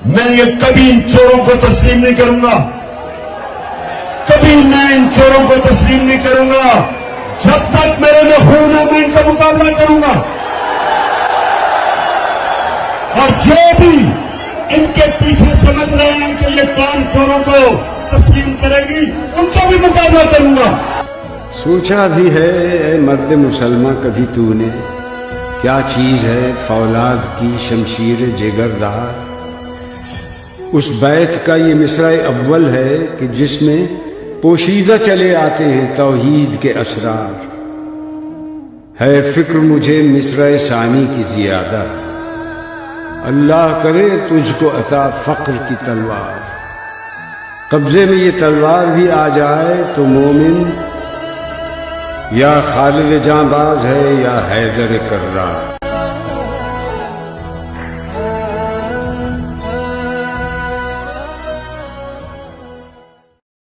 میں یہ کبھی ان چوروں کو تسلیم نہیں کروں گا، کبھی میں ان چوروں کو تسلیم نہیں کروں گا۔ جب تک میرے میں خون ہے میں ان کا مقابلہ کروں گا، اور جو بھی ان کے پیچھے سمجھ رہے ہیں کہ یہ قوم چوروں کو تسلیم کرے گی، ان کا بھی مقابلہ کروں گا۔ سوچا بھی ہے اے مرد مسلمہ کبھی تو نے، کیا چیز ہے فولاد کی شمشیر جگردار؟ اس بیت کا یہ مصرع اول ہے کہ جس میں پوشیدہ چلے آتے ہیں توحید کے اسرار۔ ہے فکر مجھے مصرع ثانی کی زیادہ، اللہ کرے تجھ کو عطا فقر کی تلوار۔ قبضے میں یہ تلوار بھی آ جائے تو مومن یا خالد جاں باز ہے یا حیدر کرار۔